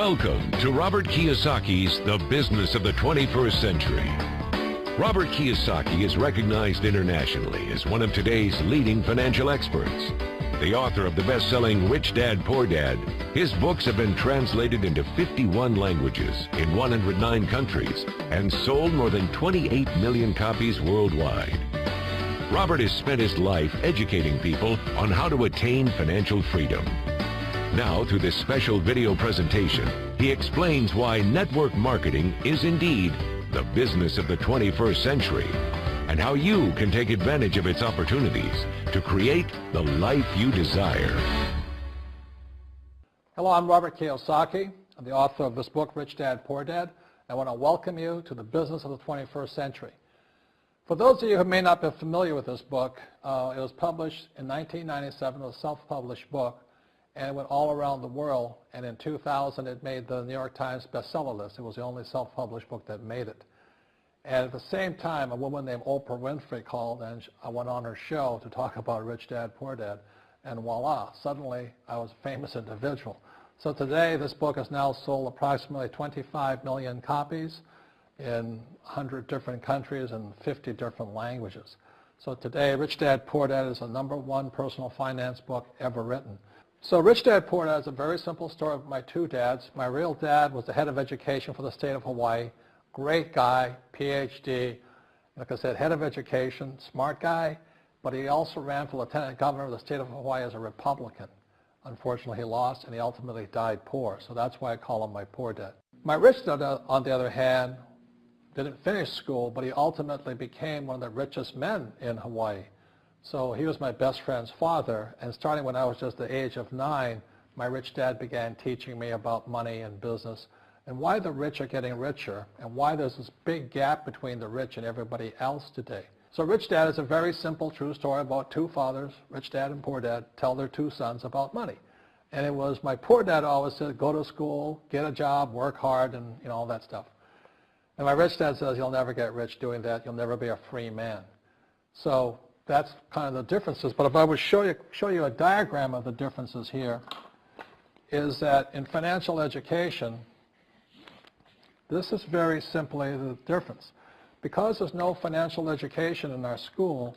Welcome to Robert Kiyosaki's The Business of the 21st Century. Robert Kiyosaki is recognized internationally as one of today's leading financial experts. The author of the best-selling Rich Dad, Poor Dad, his books have been translated into 51 languages in 109 countries and sold more than 28 million copies worldwide. Robert has spent his life educating people on how to attain financial freedom. Now, through this special video presentation, he explains why network marketing is indeed the business of the 21st century and how you can take advantage of its opportunities to create the life you desire. Hello, I'm Robert Kiyosaki. I'm the author of this book, Rich Dad, Poor Dad. I want to welcome you to the business of the 21st century. For those of you who may not be familiar with this book, it was published in 1997, a self-published book, and it went all around the world, and in 2000 it made the New York Times bestseller list. It was the only self-published book that made it. And at the same time, a woman named Oprah Winfrey called, and I went on her show to talk about Rich Dad, Poor Dad, and voila, suddenly I was a famous individual. So today this book has now sold approximately 25 million copies in 100 different countries and 50 different languages. So today, Rich Dad, Poor Dad is the #1 personal finance book ever written. So Rich Dad, Poor Dad is a very simple story of my two dads. My real dad was the head of education for the state of Hawaii. Great guy, PhD, like I said, head of education, smart guy, but he also ran for lieutenant governor of the state of Hawaii as a Republican. Unfortunately, he lost, and he ultimately died poor, so that's why I call him my poor dad. My rich dad, on the other hand, didn't finish school, but he ultimately became one of the richest men in Hawaii. So he was my best friend's father, and starting when I was just the age of 9, my rich dad began teaching me about money and business and why the rich are getting richer and why there's this big gap between the rich and everybody else today. So Rich Dad is a very simple, true story about two fathers, Rich Dad and Poor Dad, tell their two sons about money. And it was my poor dad always said, go to school, get a job, work hard, and all that stuff. And my rich dad says, you'll never get rich doing that. You'll never be a free man. So that's kind of the differences. But if I would show you a diagram of the differences here, is that in financial education, this is very simply the difference. Because there's no financial education in our school,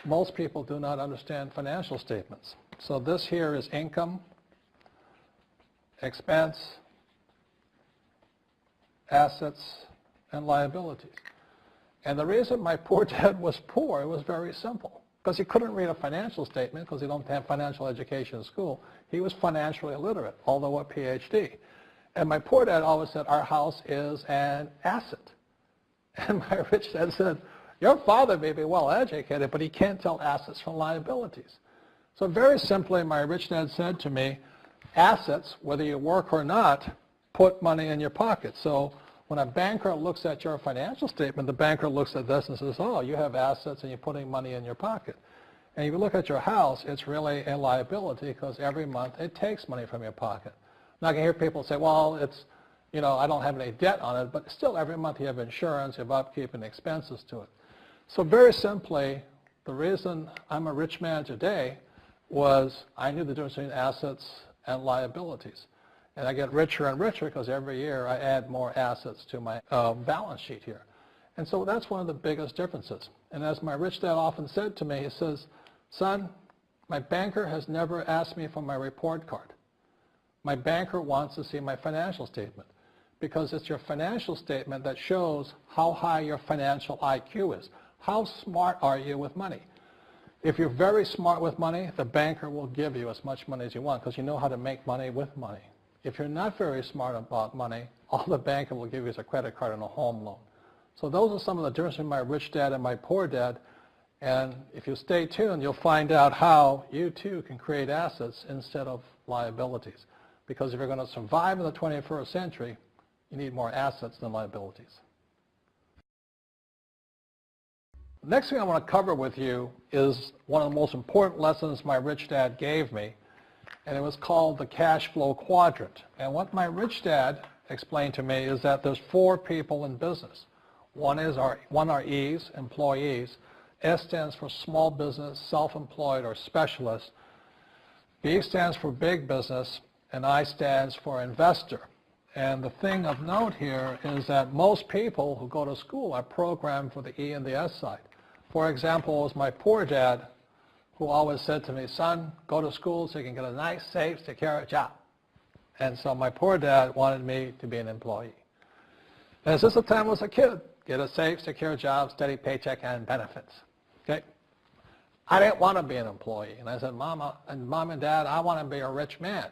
most people do not understand financial statements. So this here is income, expense, assets, and liabilities. And the reason my poor dad was poor, it was very simple. Because he couldn't read a financial statement because he don't have financial education in school. He was financially illiterate, although a PhD. And my poor dad always said, our house is an asset. And my rich dad said, your father may be well educated, but he can't tell assets from liabilities. So very simply, my rich dad said to me, assets, whether you work or not, put money in your pocket. So when a banker looks at your financial statement, the banker looks at this and says, oh, you have assets and you're putting money in your pocket. And if you look at your house, it's really a liability because every month it takes money from your pocket. Now I can hear people say, well, it's, I don't have any debt on it, but still every month you have insurance, you have upkeep and expenses to it. So very simply, the reason I'm a rich man today was I knew the difference between assets and liabilities. And I get richer and richer because every year I add more assets to my balance sheet here. And so that's one of the biggest differences. And as my rich dad often said to me, he says, son, my banker has never asked me for my report card. My banker wants to see my financial statement because it's your financial statement that shows how high your financial IQ is. How smart are you with money? If you're very smart with money, the banker will give you as much money as you want because you know how to make money with money. If you're not very smart about money, all the banker will give you is a credit card and a home loan. So those are some of the differences between my rich dad and my poor dad. And if you stay tuned, you'll find out how you too can create assets instead of liabilities. Because if you're going to survive in the 21st century, you need more assets than liabilities. The next thing I want to cover with you is one of the most important lessons my rich dad gave me, and it was called the cash flow quadrant. And what my rich dad explained to me is that there's 4 people in business. One are E's, employees. S stands for small business, self-employed, or specialist. B stands for big business, and I stands for investor. And the thing of note here is that most people who go to school are programmed for the E and the S side. For example, it was my poor dad who always said to me, son, go to school so you can get a nice, safe, secure job. And so my poor dad wanted me to be an employee. And since the time I was a kid, get a safe, secure job, steady paycheck, and benefits. Okay? I didn't want to be an employee. And I said, Mom and Dad, I want to be a rich man.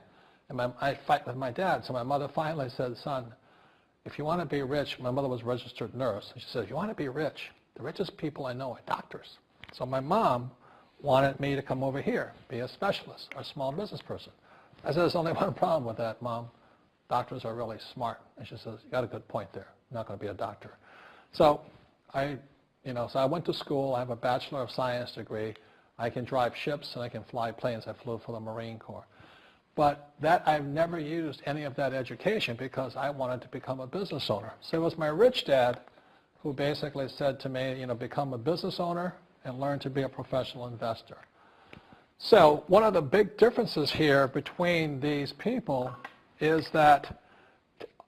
And I fight with my dad. So my mother finally said, son, if you want to be rich, my mother was a registered nurse. And she said, if you want to be rich, the richest people I know are doctors. So my mom wanted me to come over here, be a specialist or a small business person. I said, there's only one problem with that, Mom. Doctors are really smart. And she says, you got a good point there. I'm not going to be a doctor. So I went to school. I have a Bachelor of Science degree. I can drive ships and I can fly planes. I flew for the Marine Corps. But I've never used any of that education because I wanted to become a business owner. So it was my rich dad who basically said to me, become a business owner and learn to be a professional investor. So one of the big differences here between these people is that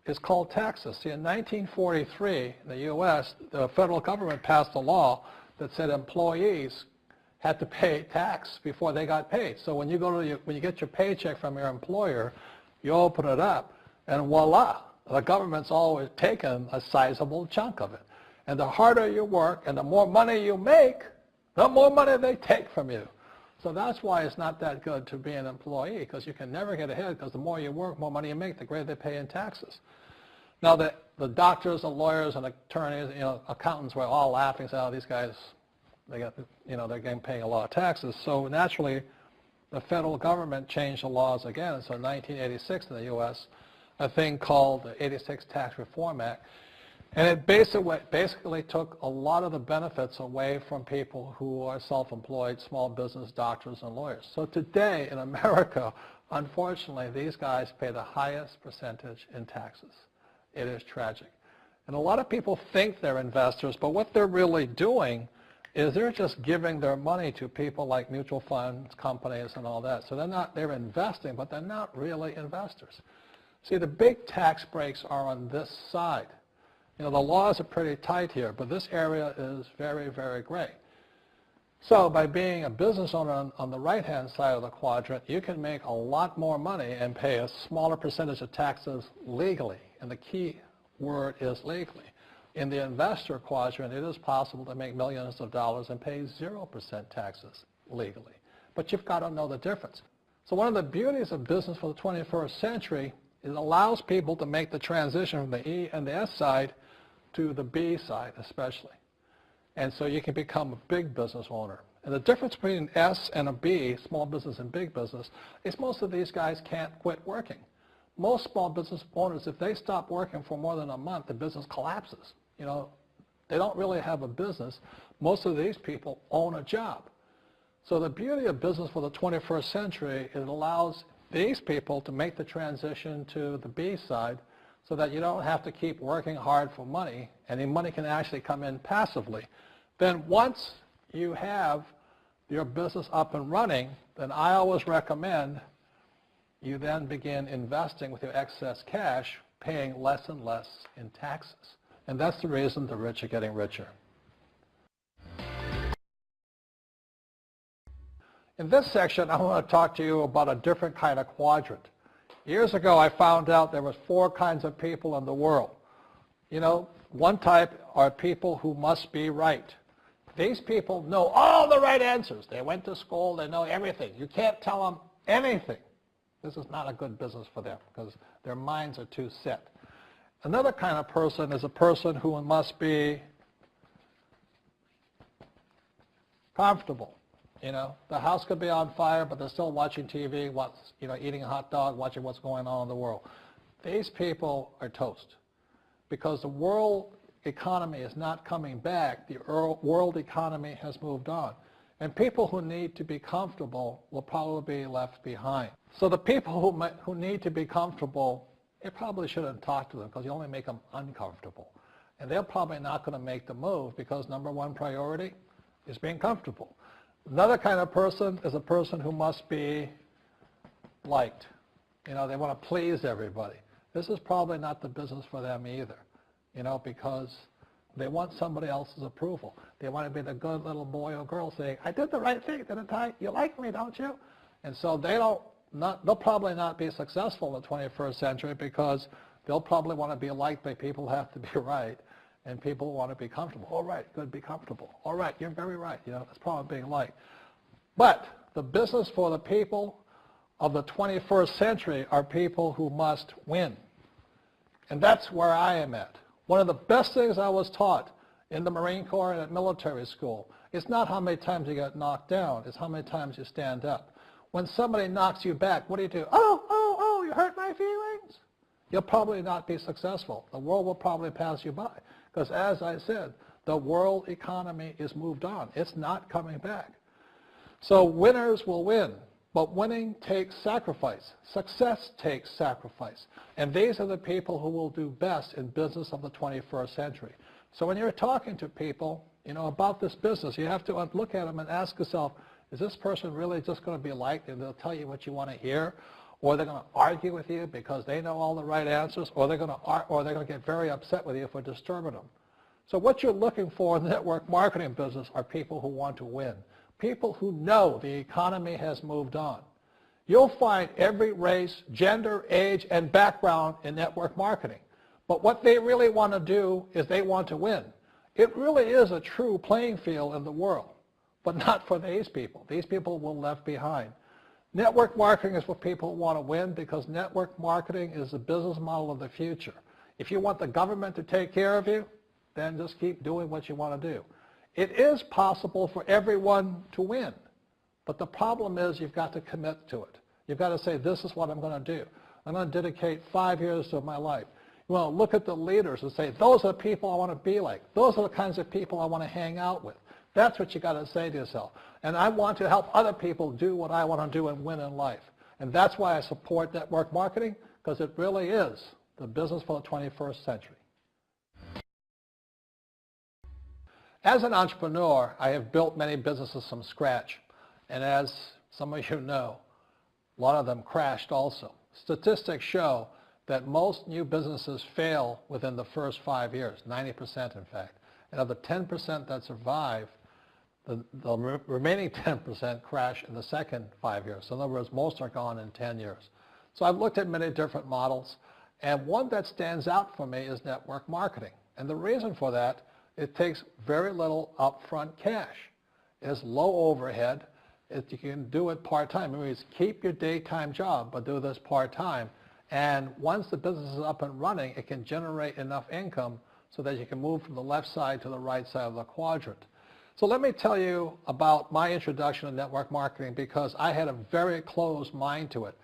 it's called taxes. See, in 1943, in the U.S., the federal government passed a law that said employees had to pay tax before they got paid. So when you get your paycheck from your employer, you open it up, and voila, the government's always taken a sizable chunk of it. And the harder you work and the more money you make, the more money they take from you. So that's why it's not that good to be an employee, because you can never get ahead, because the more you work, more money you make, the greater they pay in taxes. Now, the doctors and lawyers and attorneys, accountants were all laughing, saying, oh, these guys, they're getting paying a lot of taxes. So naturally, the federal government changed the laws again. So in 1986 in the U.S., a thing called the 86 Tax Reform Act, and it basically took a lot of the benefits away from people who are self-employed, small business, doctors, and lawyers. So today in America, unfortunately, these guys pay the highest percentage in taxes. It is tragic. And a lot of people think they're investors, but what they're really doing is they're just giving their money to people like mutual funds, companies, and all that. So they're investing, but they're not really investors. See, the big tax breaks are on this side. The laws are pretty tight here, but this area is very, very gray. So by being a business owner on the right-hand side of the quadrant, you can make a lot more money and pay a smaller percentage of taxes legally. And the key word is legally. In the investor quadrant, it is possible to make millions of dollars and pay 0% taxes legally. But you've got to know the difference. So one of the beauties of business for the 21st century is it allows people to make the transition from the E and the S side to the B side especially. And so you can become a big business owner. And the difference between an S and a B, small business and big business, is most of these guys can't quit working. Most small business owners, if they stop working for more than a month, the business collapses. They don't really have a business. Most of these people own a job. So the beauty of business for the 21st century is it allows these people to make the transition to the B side so that you don't have to keep working hard for money, and the money can actually come in passively. Then once you have your business up and running, then I always recommend you then begin investing with your excess cash, paying less and less in taxes. And that's the reason the rich are getting richer. In this section, I want to talk to you about a different kind of quadrant. Years ago, I found out there was 4 kinds of people in the world. One type are people who must be right. These people know all the right answers. They went to school. They know everything. You can't tell them anything. This is not a good business for them because their minds are too set. Another kind of person is a person who must be comfortable. The house could be on fire, but they're still watching TV, eating a hot dog, watching what's going on in the world. These people are toast because the world economy is not coming back. The world economy has moved on. And people who need to be comfortable will probably be left behind. So the people who need to be comfortable, you probably shouldn't talk to them because you only make them uncomfortable. And they're probably not going to make the move because number one priority is being comfortable. Another kind of person is a person who must be liked. They want to please everybody. this is probably not the business for them either, because they want somebody else's approval. They want to be the good little boy or girl saying, I did the right thing, didn't I? You like me, don't you? And so they'll probably not be successful in the 21st century because they'll probably want to be liked by people who have to be right, and people want to be comfortable. All right, good, be comfortable. All right, you're very right. That's probably being liked. But the business for the people of the 21st century are people who must win. And that's where I am at. One of the best things I was taught in the Marine Corps and at military school, it's not how many times you get knocked down, it's how many times you stand up. When somebody knocks you back, what do? Oh, you hurt my feelings? You'll probably not be successful. The world will probably pass you by. Because as I said, the world economy is moved on. It's not coming back. So winners will win. But winning takes sacrifice. Success takes sacrifice. And these are the people who will do best in business of the 21st century. So when you're talking to people, about this business, you have to look at them and ask yourself, is this person really just going to be liked and they'll tell you what you want to hear? Or they're going to argue with you because they know all the right answers? Or they're going to get very upset with you for disturbing them? So what you're looking for in the network marketing business are people who want to win. People who know the economy has moved on. You'll find every race, gender, age, and background in network marketing. But what they really want to do is they want to win. It really is a true playing field in the world, but not for these people. These people will be left behind. Network marketing is for people who want to win because network marketing is the business model of the future. If you want the government to take care of you, then just keep doing what you want to do. It is possible for everyone to win, but the problem is you've got to commit to it. You've got to say, this is what I'm going to do. I'm going to dedicate 5 years of my life. You want to look at the leaders and say, those are the people I want to be like. Those are the kinds of people I want to hang out with. That's what you got to say to yourself. And I want to help other people do what I want to do and win in life. And that's why I support network marketing, because it really is the business for the 21st century. As an entrepreneur, I have built many businesses from scratch. And as some of you know, a lot of them crashed also. Statistics show that most new businesses fail within the first 5 years, 90% in fact. And of the 10% that survive, the remaining 10% crash in the second 5 years. So in other words, most are gone in 10 years. So I've looked at many different models, and one that stands out for me is network marketing. And the reason for that, it takes very little upfront cash. It's low overhead. You can do it part-time. It means keep your daytime job, but do this part-time. And once the business is up and running, it can generate enough income so that you can move from the left side to the right side of the quadrant. So let me tell you about my introduction to network marketing, because I had a very closed mind to it.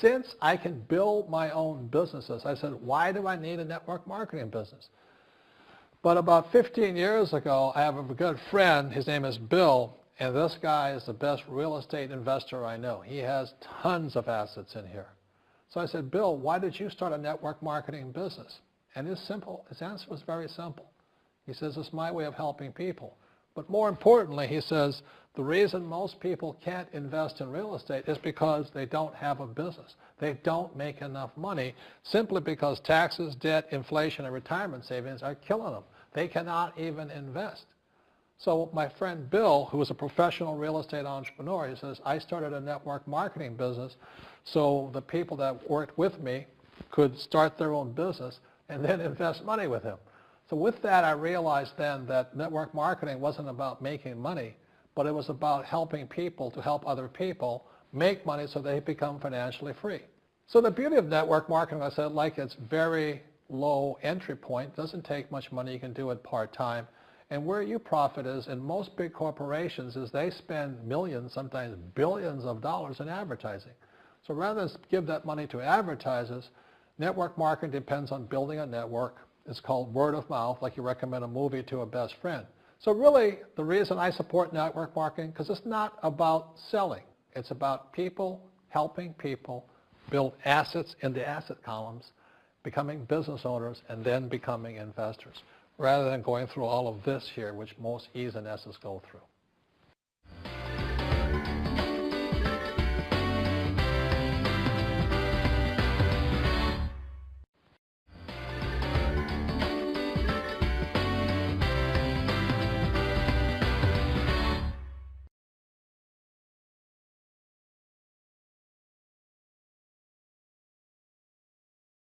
Since I can build my own businesses, I said, why do I need a network marketing business? But about 15 years ago, I have a good friend, his name is Bill, and this guy is the best real estate investor I know. He has tons of assets in here. So I said, Bill, why did you start a network marketing business? And his answer was very simple. He says, it's my way of helping people. But more importantly, he says, the reason most people can't invest in real estate is because they don't have a business. They don't make enough money simply because taxes, debt, inflation, and retirement savings are killing them. They cannot even invest. So my friend Bill, who is a professional real estate entrepreneur, he says, I started a network marketing business so the people that worked with me could start their own business and then invest money with him. So with that, I realized then that network marketing wasn't about making money, but it was about helping people to help other people make money so they become financially free. So the beauty of network marketing, I said, like it's very low entry point, doesn't take much money, you can do it part-time. And where you profit is in most big corporations is they spend millions, sometimes billions of dollars in advertising. So rather than give that money to advertisers, network marketing depends on building a network. It's called word of mouth, like you recommend a movie to a best friend. So really, the reason I support network marketing, because it's not about selling. It's about people helping people build assets in the asset columns, becoming business owners, and then becoming investors, rather than going through all of this here, which most E's and S's go through.